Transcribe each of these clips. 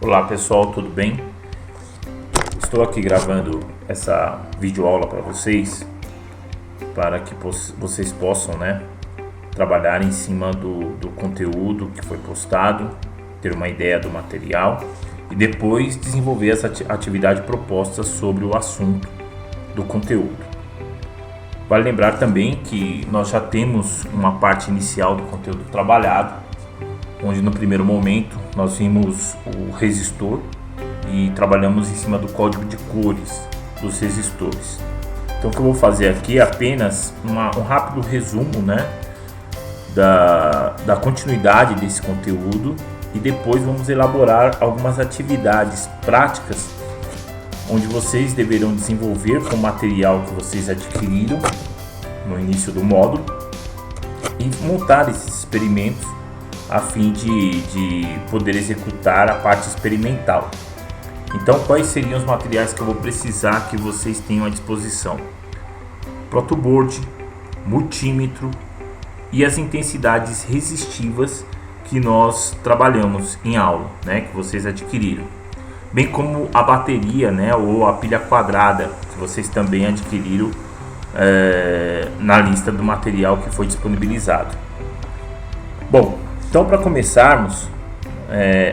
Olá pessoal, tudo bem? Estou aqui gravando essa videoaula para vocês, para que vocês possam, trabalhar em cima do conteúdo que foi postado, ter uma ideia do material e depois desenvolver essa atividade proposta sobre o assunto do conteúdo. Vale lembrar também que nós já temos uma parte inicial do conteúdo trabalhado, onde no primeiro momento nós vimos o resistor e trabalhamos em cima do código de cores dos resistores. Então o que eu vou fazer aqui é apenas um rápido resumo da continuidade desse conteúdo e depois vamos elaborar algumas atividades práticas onde vocês deverão desenvolver com o material que vocês adquiriram no início do módulo e montar esses experimentos a fim de poder executar a parte experimental. Então, quais seriam os materiais que eu vou precisar que vocês tenham à disposição? Protoboard, multímetro e as intensidades resistivas que nós trabalhamos em aula, que vocês adquiriram, bem como a bateria, ou a pilha quadrada que vocês também adquiriram na lista do material que foi disponibilizado. Bom, então para começarmos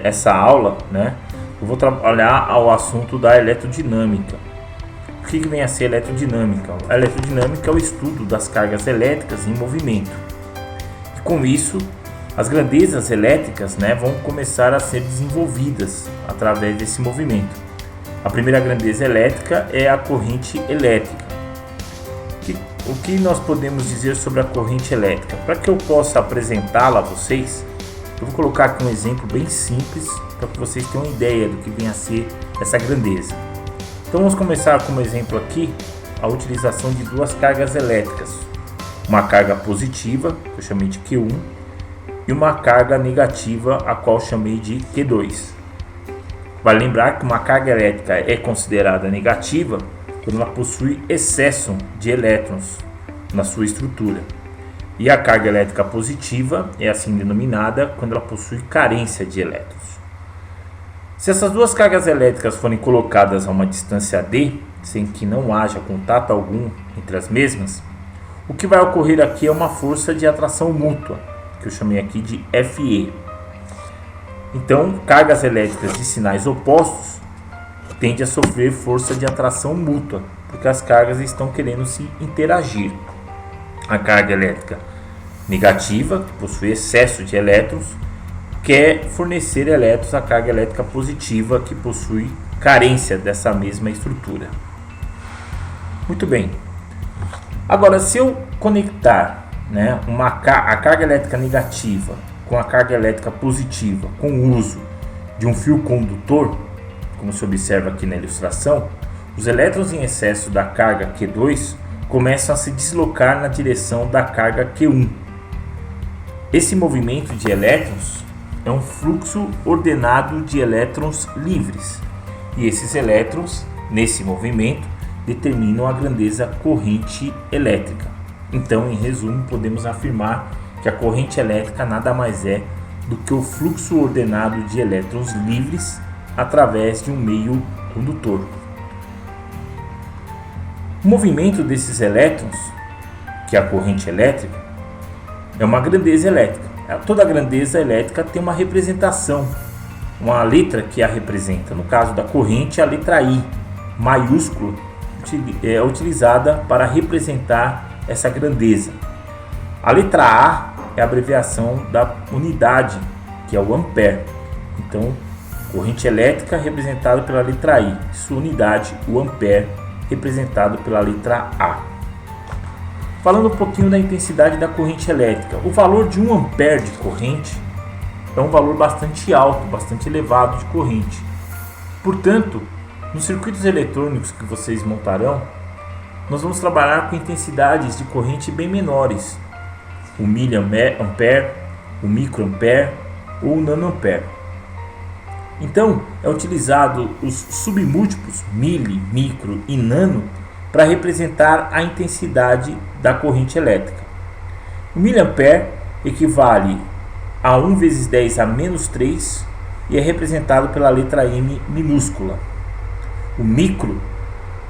essa aula, eu vou trabalhar ao assunto da eletrodinâmica. O que vem a ser eletrodinâmica? A eletrodinâmica é o estudo das cargas elétricas em movimento. E com isso, as grandezas elétricas vão começar a ser desenvolvidas através desse movimento. A primeira grandeza elétrica é a corrente elétrica. O que nós podemos dizer sobre a corrente elétrica? Para que eu possa apresentá-la a vocês, eu vou colocar aqui um exemplo bem simples para que vocês tenham uma ideia do que vem a ser essa grandeza. Então vamos começar como exemplo aqui a utilização de duas cargas elétricas. Uma carga positiva, que eu chamei de Q1, e uma carga negativa, a qual eu chamei de Q2. Vale lembrar que uma carga elétrica é considerada negativa quando ela possui excesso de elétrons na sua estrutura. E a carga elétrica positiva é assim denominada quando ela possui carência de elétrons. Se essas duas cargas elétricas forem colocadas a uma distância d, sem que não haja contato algum entre as mesmas, o que vai ocorrer aqui é uma força de atração mútua, que eu chamei aqui de Fe. Então, cargas elétricas de sinais opostos tendem a sofrer força de atração mútua, porque as cargas estão querendo se interagir. A carga elétrica negativa, que possui excesso de elétrons, quer fornecer elétrons à carga elétrica positiva, que possui carência dessa mesma estrutura. Muito bem. Agora, se eu conectar a carga elétrica negativa com a carga elétrica positiva com o uso de um fio condutor, como se observa aqui na ilustração, os elétrons em excesso da carga Q2 começam a se deslocar na direção da carga Q1. Esse movimento de elétrons é um fluxo ordenado de elétrons livres, e esses elétrons, nesse movimento, determinam a grandeza corrente elétrica. Então, em resumo, podemos afirmar que a corrente elétrica nada mais é do que o fluxo ordenado de elétrons livres através de um meio condutor. O movimento desses elétrons, que é a corrente elétrica, é uma grandeza elétrica. Toda grandeza elétrica tem uma representação, uma letra que a representa. No caso da corrente, a letra I maiúscula é utilizada para representar essa grandeza. A letra A é a abreviação da unidade, que é o ampere. Então, corrente elétrica representada pela letra I, sua unidade, o ampere, representado pela letra A. Falando um pouquinho da intensidade da corrente elétrica, o valor de 1 ampere de corrente é um valor bastante alto, bastante elevado de corrente. Portanto, nos circuitos eletrônicos que vocês montarão, nós vamos trabalhar com intensidades de corrente bem menores, o miliampere, o microampere ou o nanoampere. Então, é utilizado os submúltiplos mili, micro e nano para representar a intensidade da corrente elétrica. O miliampere equivale a 1 vezes 10 a menos 3 e é representado pela letra M minúscula. O micro,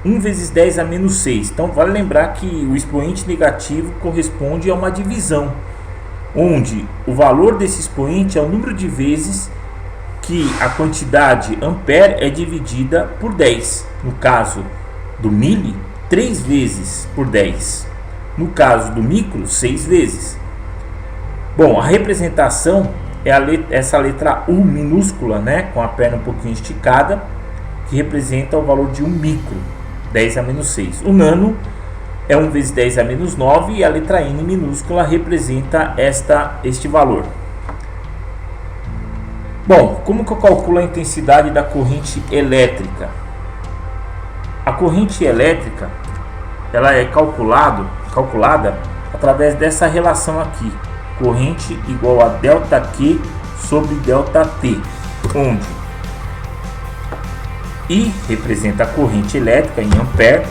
1 vezes 10 a menos 6. Então vale lembrar que o expoente negativo corresponde a uma divisão, onde o valor desse expoente é o número de vezes que a quantidade ampere é dividida por 10. No caso do mili, 3 vezes por 10. No caso do micro, 6 vezes. Bom, a representação é essa letra U minúscula, né, com a perna um pouquinho esticada, que representa o valor de 1 micro, 10 a menos 6. O nano é 1 vezes 10 a menos 9 e a letra N minúscula representa este valor. Bom, como que eu calculo a intensidade da corrente elétrica? A corrente elétrica ela é calculada através dessa relação aqui. Corrente igual a ΔQ sobre ΔT, onde I representa a corrente elétrica em ampere,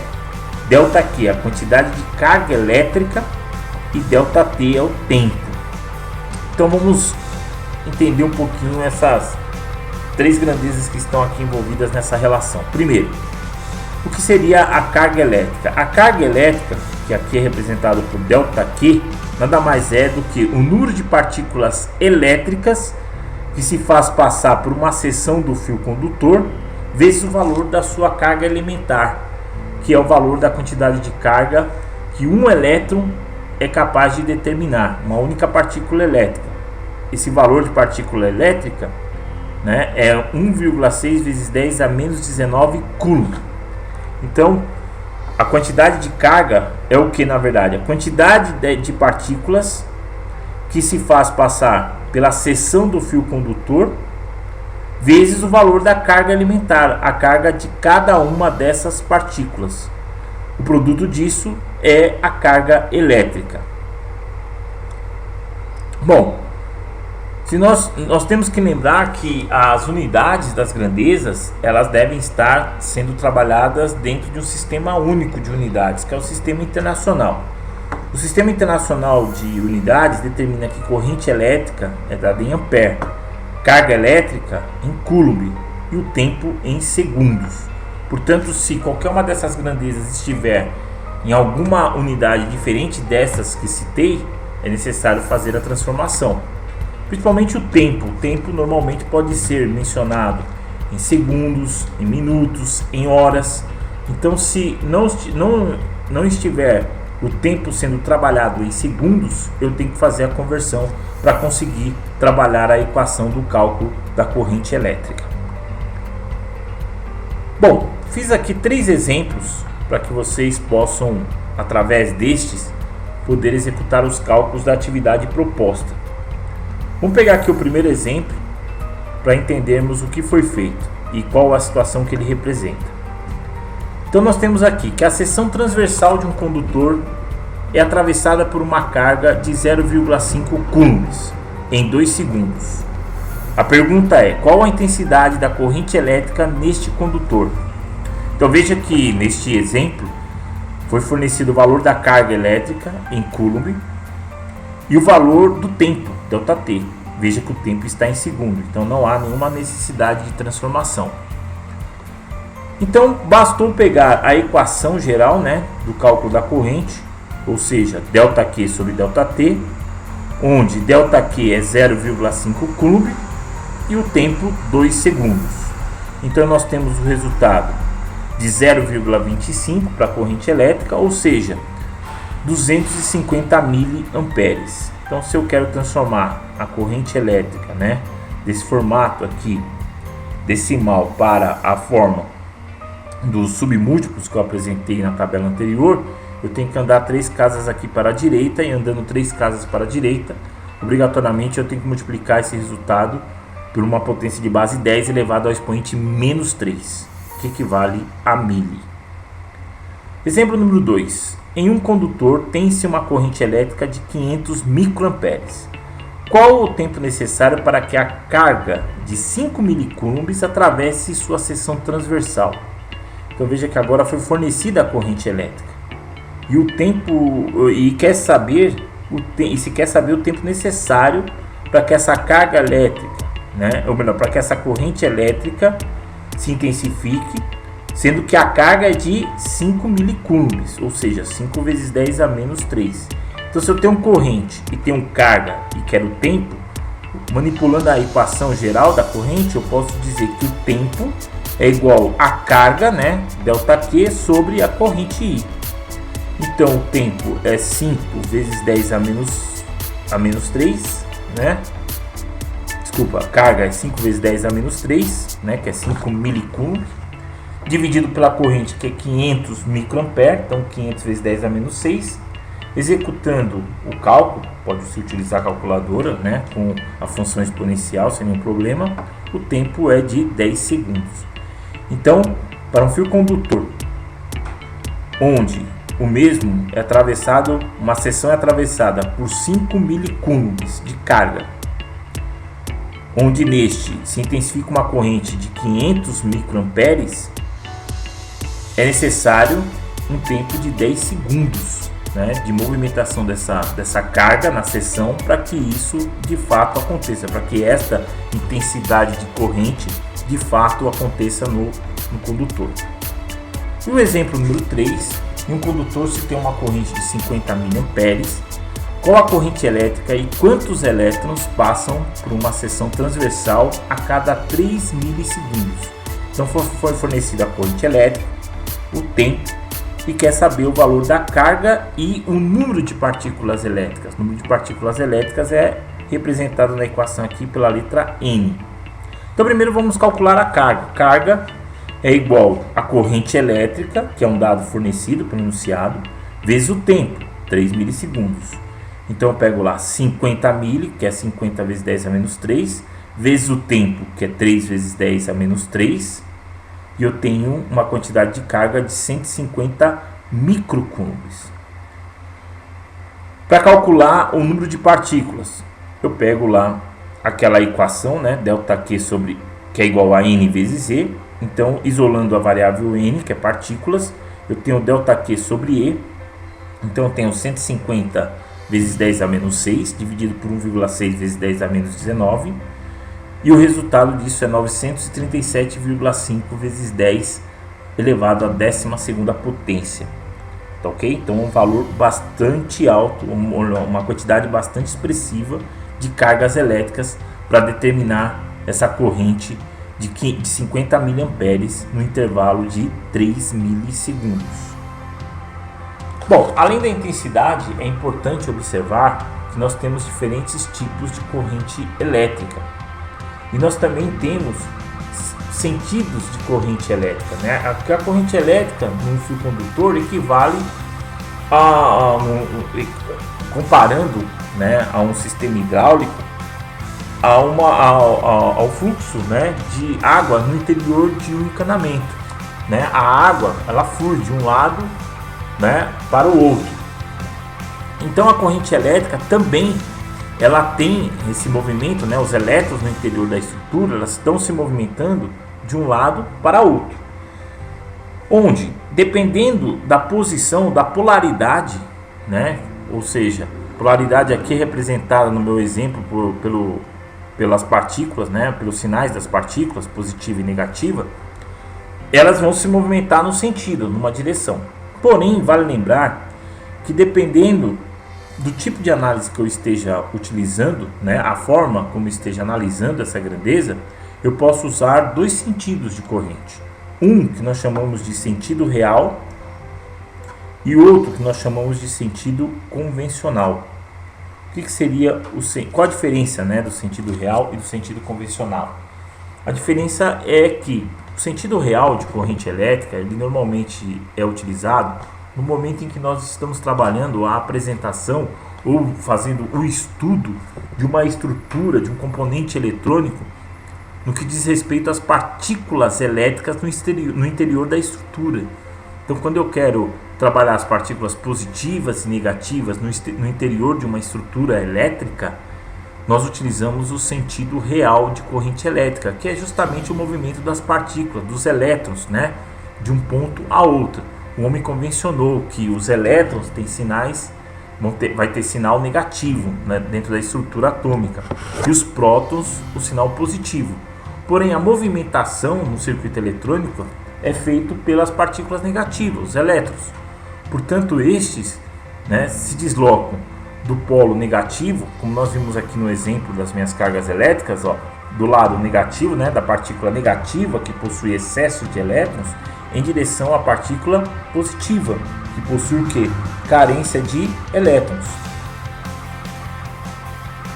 ΔQ é a quantidade de carga elétrica e ΔT é o tempo. Então vamos entender um pouquinho essas três grandezas que estão aqui envolvidas nessa relação. Primeiro, o que seria a carga elétrica? A carga elétrica, que aqui é representada por ΔQ, nada mais é do que o número de partículas elétricas que se faz passar por uma seção do fio condutor vezes o valor da sua carga elementar, que é o valor da quantidade de carga que um elétron é capaz de determinar, uma única partícula elétrica. Esse valor de partícula elétrica, né, é 1,6 vezes 10 a menos 19 coulomb. Então, a quantidade de carga é o que, na verdade? A quantidade de partículas que se faz passar pela seção do fio condutor vezes o valor da carga elementar, a carga de cada uma dessas partículas. O produto disso é a carga elétrica. Bom, nós temos que lembrar que as unidades das grandezas elas devem estar sendo trabalhadas dentro de um sistema único de unidades, que é o sistema internacional. O sistema internacional de unidades determina que corrente elétrica é dada em ampere, carga elétrica em coulomb e o tempo em segundos. Portanto, se qualquer uma dessas grandezas estiver em alguma unidade diferente dessas que citei, é necessário fazer a transformação. Principalmente o tempo. O tempo normalmente pode ser mencionado em segundos, em minutos, em horas. Então, se não estiver o tempo sendo trabalhado em segundos, eu tenho que fazer a conversão para conseguir trabalhar a equação do cálculo da corrente elétrica. Bom, fiz aqui 3 exemplos para que vocês possam, através destes, poder executar os cálculos da atividade proposta. Vamos pegar aqui o primeiro exemplo para entendermos o que foi feito e qual a situação que ele representa. Então nós temos aqui que a seção transversal de um condutor é atravessada por uma carga de 0,5 coulombs em 2 segundos. A pergunta é: qual a intensidade da corrente elétrica neste condutor? Então veja que neste exemplo foi fornecido o valor da carga elétrica em coulomb e o valor do tempo, ΔT. Veja que o tempo está em segundo, então não há nenhuma necessidade de transformação. Então bastou pegar a equação geral, né, do cálculo da corrente, ou seja, ΔQ sobre ΔT, onde ΔQ é 0,5 coulomb e o tempo 2 segundos. Então nós temos o resultado de 0,25 para a corrente elétrica, ou seja, 250 miliamperes. Então, se eu quero transformar a corrente elétrica, né, desse formato aqui decimal para a forma dos submúltiplos que eu apresentei na tabela anterior, eu tenho que andar 3 casas aqui para a direita, e andando 3 casas para a direita, obrigatoriamente eu tenho que multiplicar esse resultado por uma potência de base 10 elevado ao expoente menos 3, que equivale a mili. Exemplo número 2. Em um condutor tem-se uma corrente elétrica de 500 microamperes. Qual o tempo necessário para que a carga de 5 milicoulombs atravesse sua seção transversal? Então veja que agora foi fornecida a corrente elétrica. E o tempo se quer saber o tempo necessário para que essa carga elétrica né? Ou melhor, para que essa corrente elétrica se intensifique, sendo que a carga é de 5 milicoulombs, ou seja, 5 vezes 10 a menos 3. Então, se eu tenho corrente e tenho carga e quero tempo, manipulando a equação geral da corrente, eu posso dizer que o tempo é igual a carga, né, ΔQ, sobre a corrente I. Então, o tempo é 5 vezes 10 a menos 3, né? Desculpa, a carga é 5 vezes 10 a menos 3, né, que é 5 milicoulombs, dividido pela corrente, que é 500 microampere, então 500 vezes 10 a menos 6. Executando o cálculo, pode-se utilizar a calculadora, né, com a função exponencial sem nenhum problema, o tempo é de 10 segundos. Então, para um fio condutor, onde o mesmo é atravessado, uma seção é atravessada por 5 milicoulombs de carga, onde neste se intensifica uma corrente de 500 microamperes, é necessário um tempo de 10 segundos, né, de movimentação dessa carga na seção para que isso de fato aconteça, para que esta intensidade de corrente de fato aconteça no condutor. E o exemplo número 3, em um condutor se tem uma corrente de 50 miliamperes, qual a corrente elétrica e quantos elétrons passam por uma seção transversal a cada 3 milissegundos. Então foi fornecida a corrente elétrica, o tempo, e quer saber o valor da carga e o número de partículas elétricas. O número de partículas elétricas é representado na equação aqui pela letra N. Então primeiro vamos calcular a carga. Carga é igual a corrente elétrica, que é um dado fornecido pelo enunciado, vezes o tempo, 3 milissegundos. Então eu pego lá 50 mili, que é 50 vezes 10 a menos 3, vezes o tempo, que é 3 vezes 10 a menos 3, e eu tenho uma quantidade de carga de 150 microcoulombs. Para calcular o número de partículas, eu pego lá aquela equação, né, ΔQ sobre, que é igual a N vezes E. Então, isolando a variável N, que é partículas, eu tenho ΔQ sobre E. Então, eu tenho 150 vezes 10 a menos 6, dividido por 1,6 vezes 10 a menos 19. E o resultado disso é 937,5 vezes 10 elevado à 12ª potência. Tá ok? Então, um valor bastante alto, uma quantidade bastante expressiva de cargas elétricas para determinar essa corrente de 50 miliamperes no intervalo de 3 milissegundos. Bom, além da intensidade, é importante observar que nós temos diferentes tipos de corrente elétrica. E nós também temos sentidos de corrente elétrica, né? A corrente elétrica num fio condutor equivale comparando, né, a um sistema hidráulico, ao fluxo, né, de água no interior de um encanamento, né? A água ela flui de um lado, né, para o outro. Então a corrente elétrica também ela tem esse movimento, né? Os elétrons no interior da estrutura elas estão se movimentando de um lado para outro, onde dependendo da posição da polaridade, né? Ou seja, polaridade aqui representada no meu exemplo pelas partículas, né? Pelos sinais das partículas positiva e negativa, elas vão se movimentar no sentido, numa direção. Porém, vale lembrar que dependendo do tipo de análise que eu esteja utilizando, né, a forma como esteja analisando essa grandeza, eu posso usar dois sentidos de corrente. Um que nós chamamos de sentido real e outro que nós chamamos de sentido convencional. O que seria qual a diferença, né, do sentido real e do sentido convencional? A diferença é que o sentido real de corrente elétrica ele normalmente é utilizado no momento em que nós estamos trabalhando a apresentação ou fazendo o estudo de uma estrutura, de um componente eletrônico, no que diz respeito às partículas elétricas no interior da estrutura. Então, quando eu quero trabalhar as partículas positivas e negativas no interior de uma estrutura elétrica, nós utilizamos o sentido real de corrente elétrica, que é justamente o movimento das partículas, dos elétrons, né, de um ponto a outro. O homem convencionou que os elétrons têm sinais vai ter sinal negativo, né, dentro da estrutura atômica, e os prótons o sinal positivo. Porém, a movimentação no circuito eletrônico é feita pelas partículas negativas, os elétrons. Portanto, estes, né, se deslocam do polo negativo, como nós vimos aqui no exemplo das minhas cargas elétricas, ó, do lado negativo, né, da partícula negativa, que possui excesso de elétrons, em direção à partícula positiva, que possui o quê? Carência de elétrons.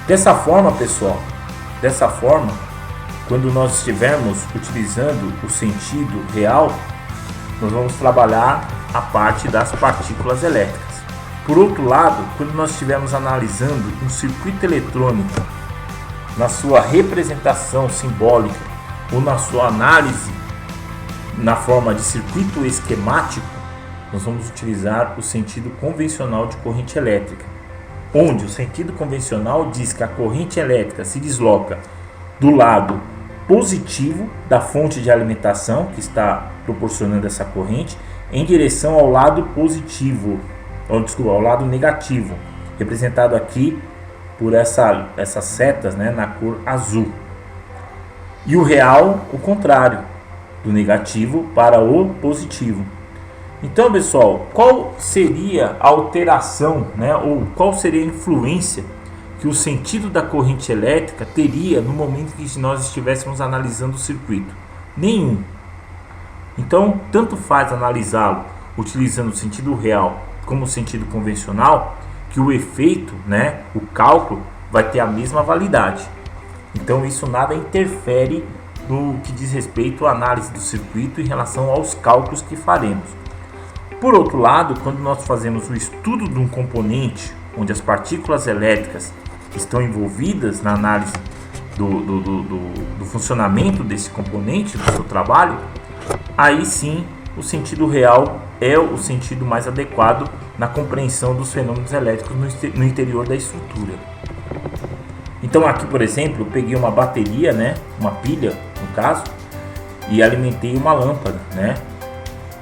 Dessa forma, pessoal, quando nós estivermos utilizando o sentido real, nós vamos trabalhar a parte das partículas elétricas. Por outro lado, quando nós estivermos analisando um circuito eletrônico na sua representação simbólica ou na sua análise na forma de circuito esquemático, nós vamos utilizar o sentido convencional de corrente elétrica, onde o sentido convencional diz que a corrente elétrica se desloca do lado positivo da fonte de alimentação que está proporcionando essa corrente em direção ao lado positivo, ao lado negativo, representado aqui por essas setas, né, na cor azul. E o real, o contrário, do negativo para o positivo. Então, pessoal, qual seria a alteração, né, ou qual seria a influência que o sentido da corrente elétrica teria no momento que nós estivéssemos analisando o circuito? Nenhum. Então, tanto faz analisá-lo utilizando o sentido real como o sentido convencional, que o efeito, né, o cálculo, vai ter a mesma validade. Então, isso nada interfere no que diz respeito à análise do circuito em relação aos cálculos que faremos. Por outro lado, quando nós fazemos o estudo de um componente onde as partículas elétricas estão envolvidas na análise do funcionamento desse componente, do seu trabalho, aí sim o sentido real é o sentido mais adequado na compreensão dos fenômenos elétricos no interior da estrutura. Então aqui, por exemplo, eu peguei uma bateria, né, uma pilha no caso, e alimentei uma lâmpada, né,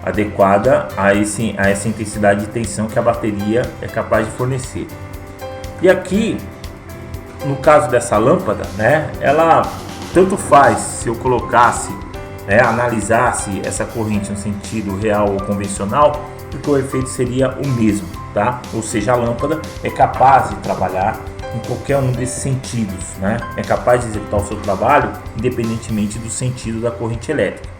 adequada a essa intensidade de tensão que a bateria é capaz de fornecer. E aqui, no caso dessa lâmpada, né, ela tanto faz se eu colocasse, né, analisasse essa corrente no sentido real ou convencional, porque o efeito seria o mesmo, tá? Ou seja, a lâmpada é capaz de trabalhar em qualquer um desses sentidos, né? É capaz de executar o seu trabalho independentemente do sentido da corrente elétrica.